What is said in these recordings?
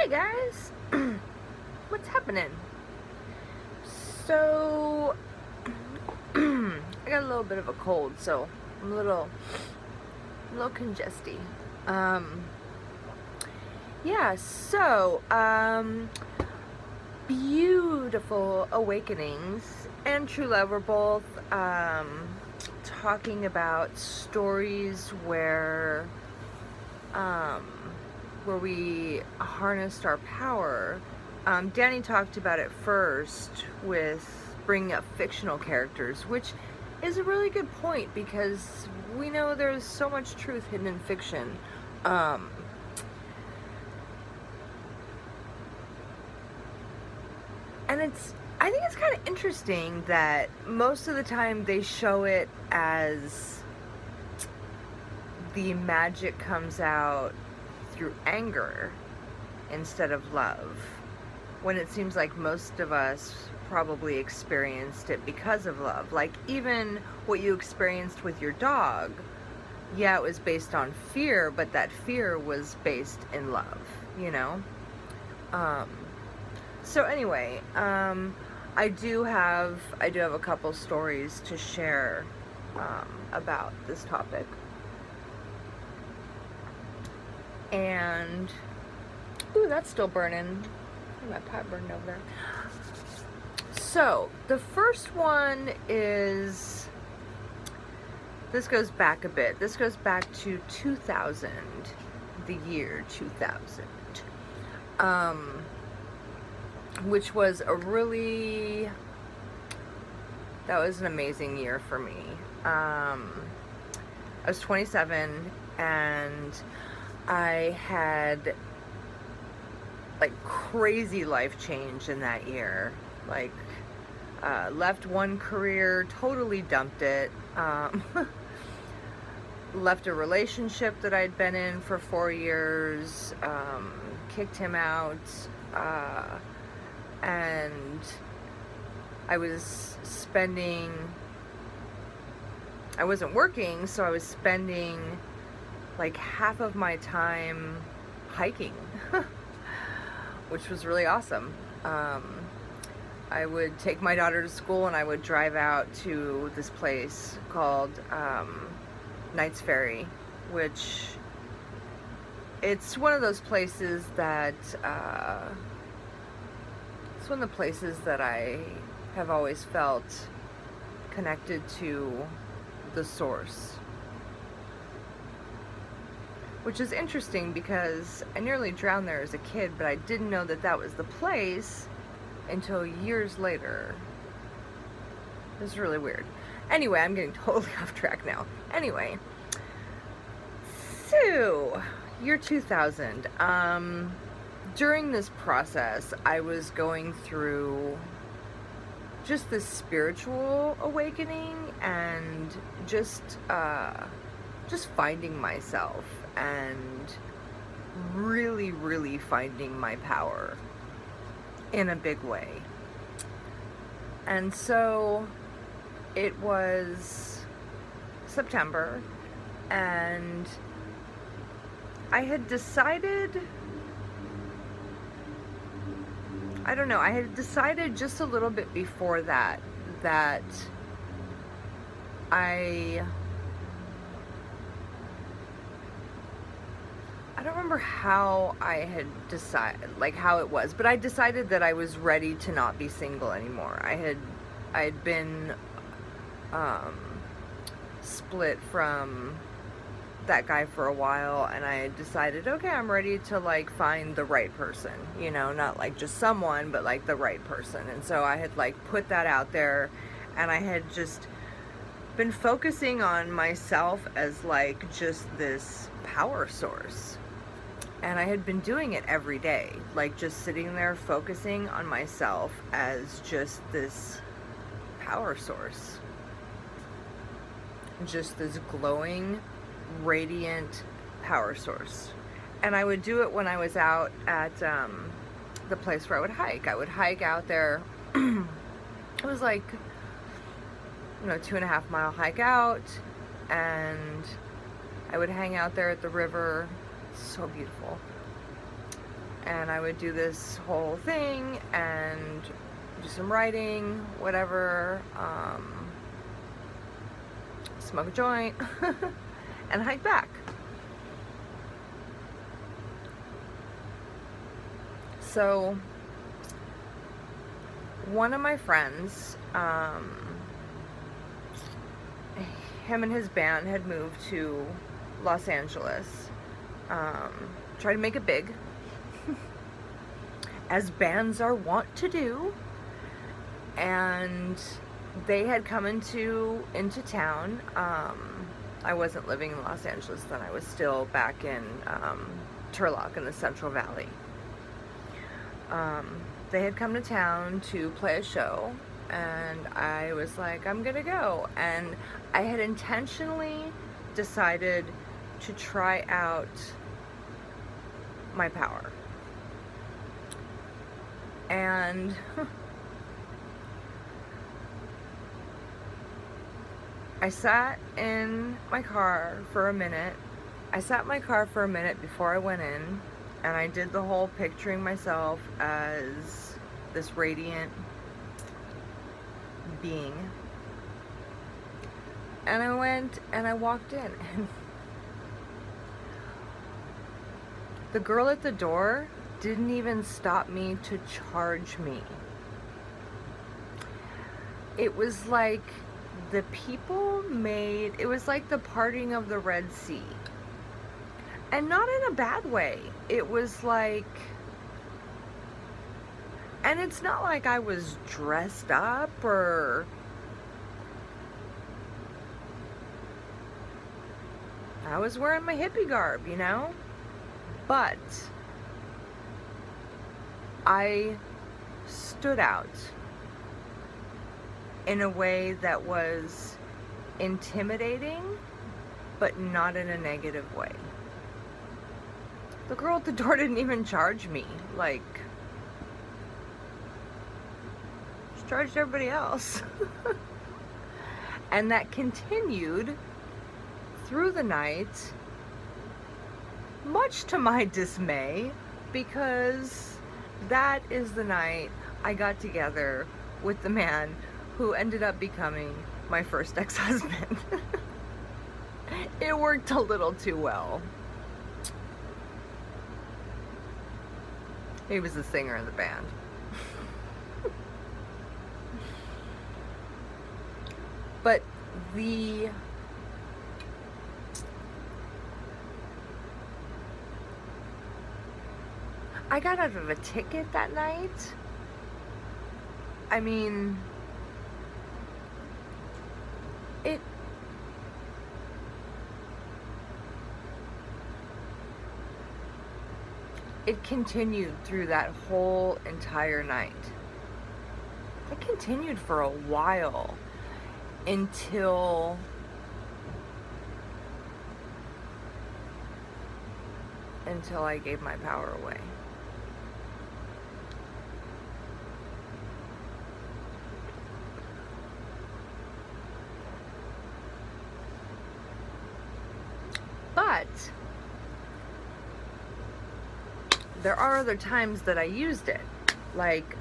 Hey guys, what's happening? So, I got a little bit of a cold, so I'm a little congesty. Um, yeah, so, beautiful awakenings and true love were both, talking about stories um, where we harnessed our power. Danny talked about it first with bringing up fictional characters, which is a really good point because we know there's so much truth hidden in fiction. Um, and I think it's kind of interesting that most of the time they show it as the magic comes out through anger instead of love, when it seems like most of us probably experienced it because of love. Like, even what you experienced with your dog, yeah, it was based on fear, but that fear was based in love, you know? Um, so anyway, I do have a couple stories to share about this topic. And ooh, that's still burning. My pot burned over there. So the first one is, this goes back a bit. This goes back to 2000, the year 2000, which was that was an amazing year for me. I was 27 and I had like crazy life change in that year. Like, left one career, totally dumped it. Left a relationship that I'd been in for 4 years, kicked him out, and I wasn't working, so I was spending like half of my time hiking, which was really awesome. I would take my daughter to school and I would drive out to this place called Knights Ferry, which it's one of those places that it's one of the places that I have always felt connected to the source. Which is interesting because I nearly drowned there as a kid, but I didn't know that that was the place until years later. It was really weird. Anyway, I'm getting totally off track now. Anyway, so, year 2000. During this process, I was going through just this spiritual awakening and just finding myself and really, really finding my power in a big way. And so it was September, and I had decided, I had decided just a little bit before that I don't remember how I had decided, like how it was, but I decided that I was ready to not be single anymore. I had been split from that guy for a while, and I had decided, okay, I'm ready to like find the right person, you know, not like just someone, but like the right person. And so I had like put that out there, and I had just been focusing on myself as like just this power source. And I had been doing it every day, like just sitting there focusing on myself as just this power source. Just this glowing, radiant power source. And I would do it when I was out at the place where I would hike. I would hike out there. It was like, 2.5 mile hike out, and I would hang out there at the river. So beautiful. and I would do this whole thing and do some writing, whatever, smoke a joint, and hike back. So one of my friends, him and his band had moved to Los Angeles, tried to make it big, as bands are wont to do, and they had come into town. I wasn't living in Los Angeles then. I was still back in Turlock in the Central Valley. They had come to town to play a show, and I was like, I'm gonna go. And I had intentionally decided to try out my power. And I sat in my car for a minute. I sat in my car for a minute before I went in, and I did the whole picturing myself as this radiant being. And I went and I walked in, and the girl at the door didn't even stop me to charge me. It was like it was like the parting of the Red Sea. And not in a bad way. It was like, and it's not like I was dressed up or I was wearing my hippie garb, you know? But I stood out in a way that was intimidating, but not in a negative way. The girl at the door didn't even charge me. Like, she charged everybody else. And that continued through the night, much to my dismay, because that is the night I got together with the man who ended up becoming my first ex-husband. It worked a little too well. He was the singer in the band. But I got out of a ticket that night. I mean, it continued through that whole entire night. It continued for a while until I gave my power away. But there are other times that I used it. Like,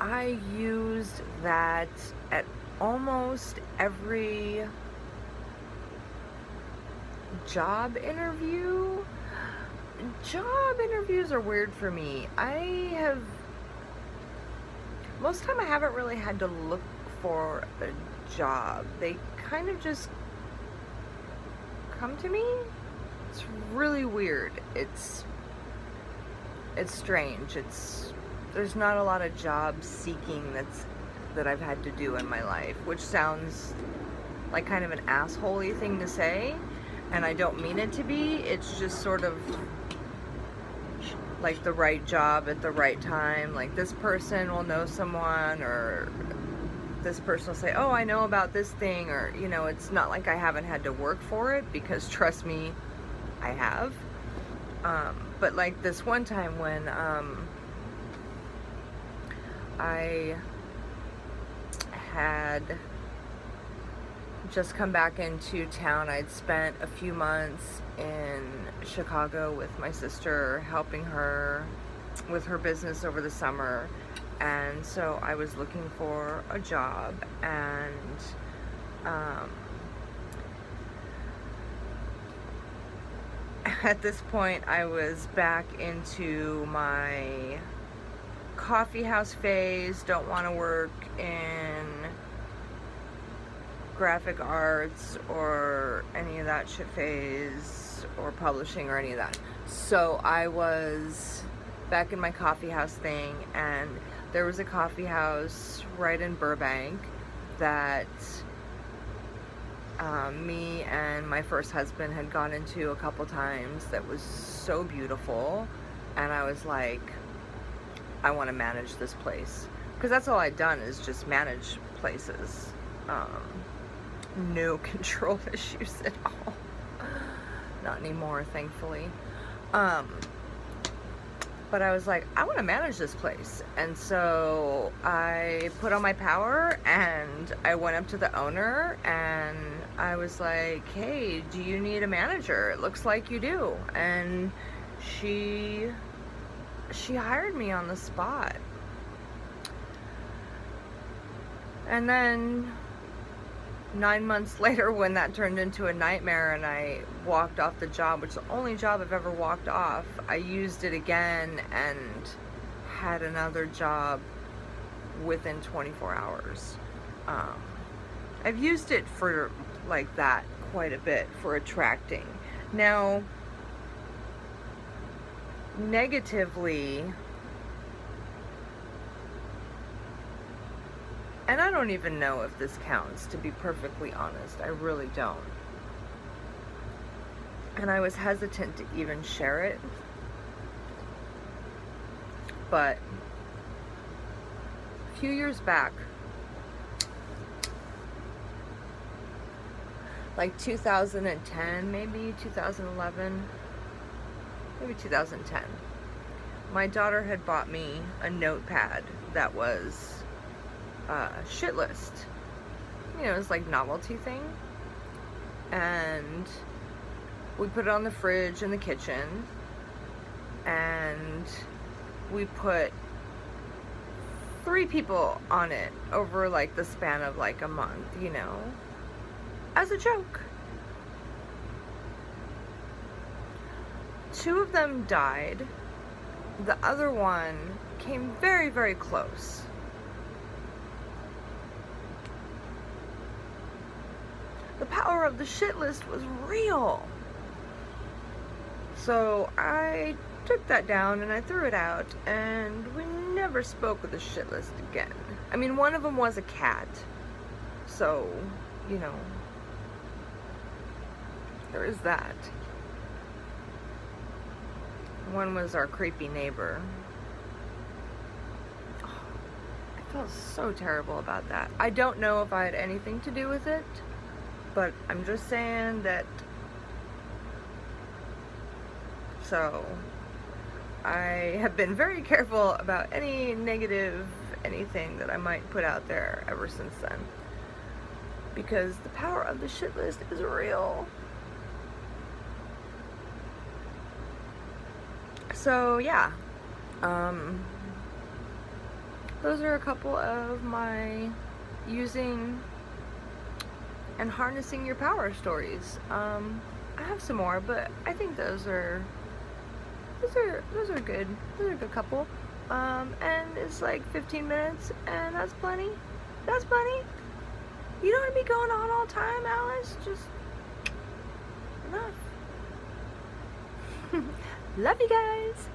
I used that at almost every job interview. Job interviews are weird for me. Most of the time I haven't really had to look for a job. They kind of just come to me. It's really weird. It's strange. There's not a lot of job seeking that I've had to do in my life, which sounds like kind of an asshole-y thing to say, and I don't mean it to be. It's just sort of like the right job at the right time. Like, this person will know someone, or this person will say, oh, I know about this thing, or, you know, it's not like I haven't had to work for it, because trust me, I have. But like this one time when I had just come back into town. I'd spent a few months in Chicago with my sister, helping her with her business over the summer. And so I was looking for a job, and at this point I was back into my coffee house phase. Don't want to work in graphic arts or any of that shit phase, or publishing or any of that. So I was back in my coffee house thing, and there was a coffee house right in Burbank that me and my first husband had gone into a couple times, that was so beautiful. And I was like, I want to manage this place, because that's all I'd done, is just manage places. No control issues at all. Not anymore, thankfully. But I was like, I want to manage this place. And so I put on my power, and I went up to the owner, and I was like, hey, do you need a manager? It looks like you do. And she hired me on the spot. And then 9 months later, when that turned into a nightmare and I walked off the job, which is the only job I've ever walked off, I used it again and had another job within 24 hours. I've used it for like that quite a bit, for attracting. Now, negatively, and I don't even know if this counts, to be perfectly honest. I really don't. And I was hesitant to even share it. But a few years back, like 2010, maybe 2011, maybe 2010, my daughter had bought me a notepad that was shit list. You know, it's like novelty thing. And we put it on the fridge in the kitchen, and we put 3 people on it over like the span of like a month, you know, as a joke. 2 of them died. The other one came very, very close. The power of the shit list was real. So I took that down and I threw it out, and we never spoke of the shit list again. I mean, one of them was a cat, so, you know, there is that. One was our creepy neighbor. Oh, I felt so terrible about that. I don't know if I had anything to do with it, but I'm just saying that. So I have been very careful about any negative anything that I might put out there ever since then, because the power of the shit list is real. So yeah, those are a couple of my using and harnessing your power stories. I have some more, but I think those are good. Those are a good couple. And it's like 15 minutes, and that's plenty. That's plenty. You don't want to be going on all time, Alice. Just enough. Love you guys.